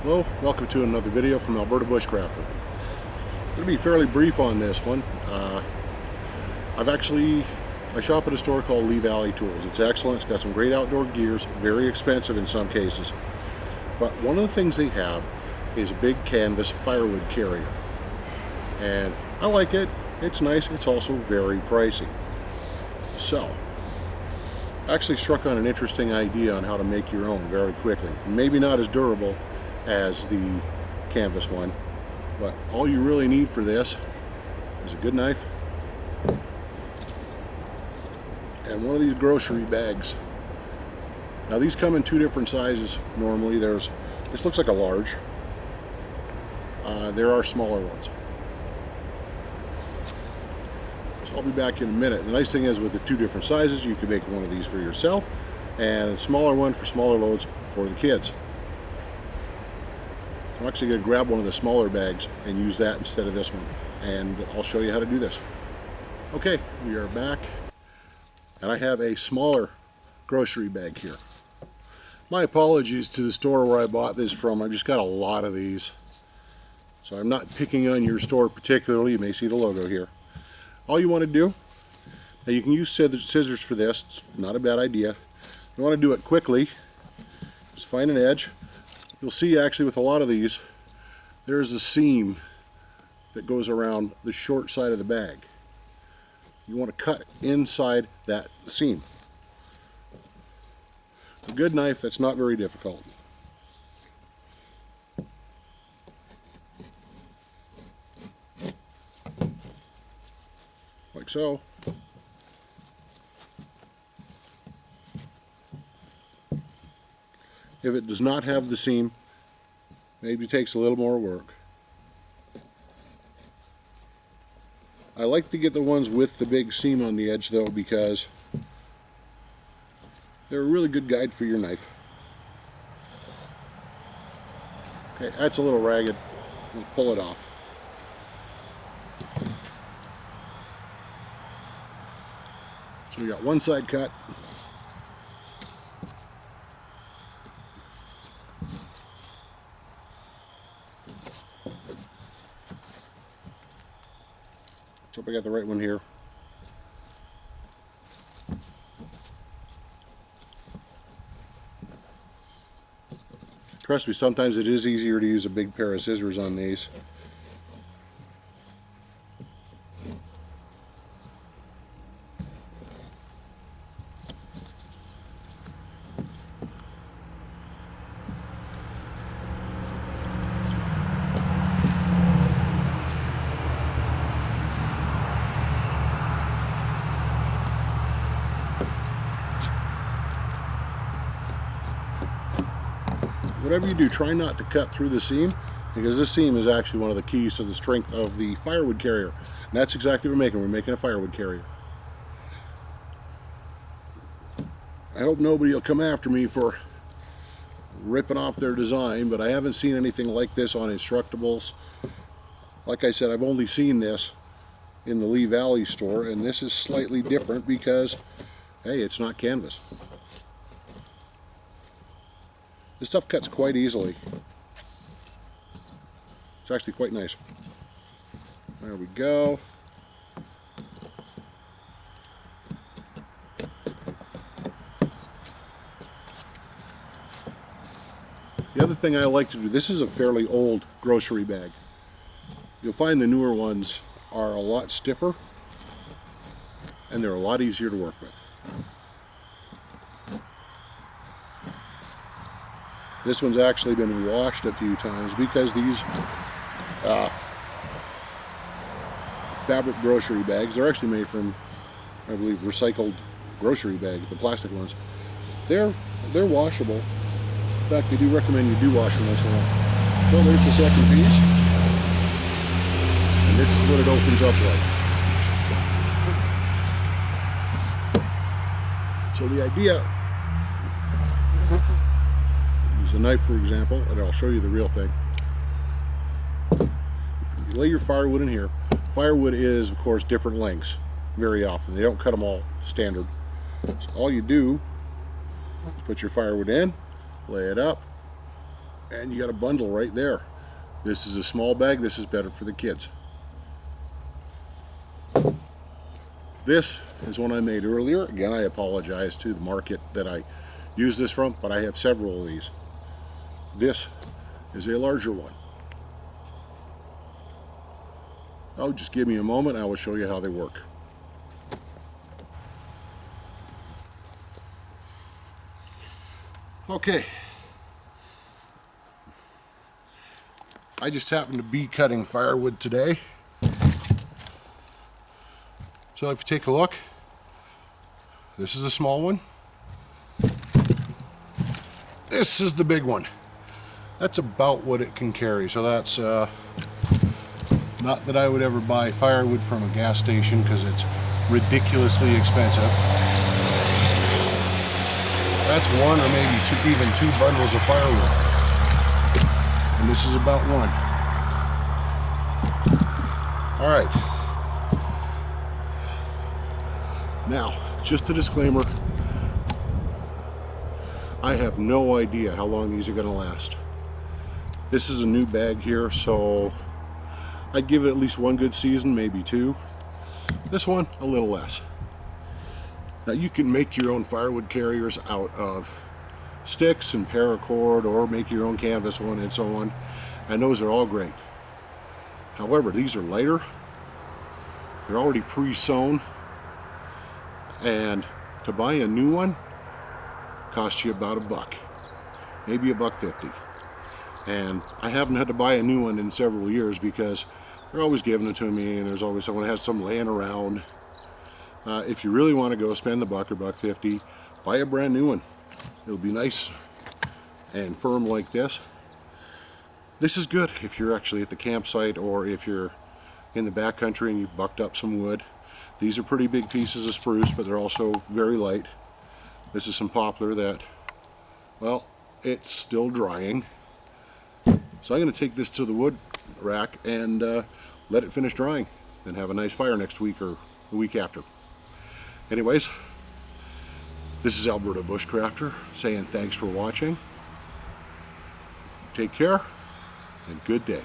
Hello, welcome to another video from Alberta Bushcrafter. I'm going to be fairly brief on this one. I shop at a store called Lee Valley Tools. It's excellent, it's got some great outdoor gears, very expensive in some cases. But one of the things they have is a big canvas firewood carrier. And I like it, it's nice, it's also very pricey. So, I actually struck on an interesting idea on how to make your own very quickly. Maybe not as durable as the canvas one, but all you really need for this is a good knife and one of these grocery bags. Now these come in two different sizes normally. This looks like a large. There are smaller ones. So I'll be back in a minute. The nice thing is with the two different sizes, you can make one of these for yourself and a smaller one for smaller loads for the kids. So I'm actually going to grab one of the smaller bags and use that instead of this one, and I'll show you how to do this. Okay, we are back, and I have a smaller grocery bag here. My apologies to the store where I bought this from. I've just got a lot of these, so I'm not picking on your store particularly. You may see the logo here. All you want to do, now you can use scissors for this, it's not a bad idea. You want to do it quickly, just find an edge. You'll see actually with a lot of these, there's a seam that goes around the short side of the bag. You want to cut inside that seam. A good knife, that's not very difficult. Like so. If it does not have the seam, maybe it takes a little more work. I like to get the ones with the big seam on the edge though, because they're a really good guide for your knife. Okay, that's a little ragged. We'll pull it off. So we got one side cut. Hope I got the right one here. Trust me, sometimes it is easier to use a big pair of scissors on these. Whatever you do, try not to cut through the seam, because this seam is actually one of the keys to the strength of the firewood carrier. And that's exactly what we're making. We're making a firewood carrier. I hope nobody will come after me for ripping off their design, but I haven't seen anything like this on Instructables. Like I said, I've only seen this in the Lee Valley store, and this is slightly different because, hey, it's not canvas. This stuff cuts quite easily. It's actually quite nice. There we go. The other thing I like to do, this is a fairly old grocery bag. You'll find the newer ones are a lot stiffer and they're a lot easier to work with. This one's actually been washed a few times because these fabric grocery bags, they're actually made from, I believe, recycled grocery bags, the plastic ones. They're washable. In fact, they do recommend you do wash them once in a while. So there's the second piece. And this is what it opens up like. So the idea, use a knife for example, and I'll show you the real thing. You lay your firewood in here. Firewood is, of course, different lengths very often. They don't cut them all standard. So all you do is put your firewood in, lay it up, and you got a bundle right there. This is a small bag. This is better for the kids. This is one I made earlier. Again, I apologize to the market that I use this from, but I have several of these. This is a larger one. Oh, just give me a moment. I will show you how they work. Okay. I just happened to be cutting firewood today. So if you take a look, this is the small one. This is the big one. That's about what it can carry. So that's not that I would ever buy firewood from a gas station because it's ridiculously expensive. That's one or maybe even two bundles of firewood. And this is about one. All right. Now, just a disclaimer. I have no idea how long these are going to last. This is a new bag here, so I'd give it at least one good season, maybe two. This one, a little less. Now you can make your own firewood carriers out of sticks and paracord, or make your own canvas one and so on, and those are all great. However, these are lighter, they're already pre-sewn, and to buy a new one costs you about $1, maybe $1.50. And I haven't had to buy a new one in several years because they're always giving it to me, and there's always someone who has some laying around. If you really want to go spend the $1 or $1.50, buy a brand new one. It'll be nice and firm like this. This is good if you're actually at the campsite, or if you're in the backcountry and you've bucked up some wood. These are pretty big pieces of spruce, but they're also very light. This is some poplar that, well, it's still drying. So I'm going to take this to the wood rack and let it finish drying, then have a nice fire next week or the week after. Anyways, this is Alberta Bushcrafter saying thanks for watching. Take care and good day.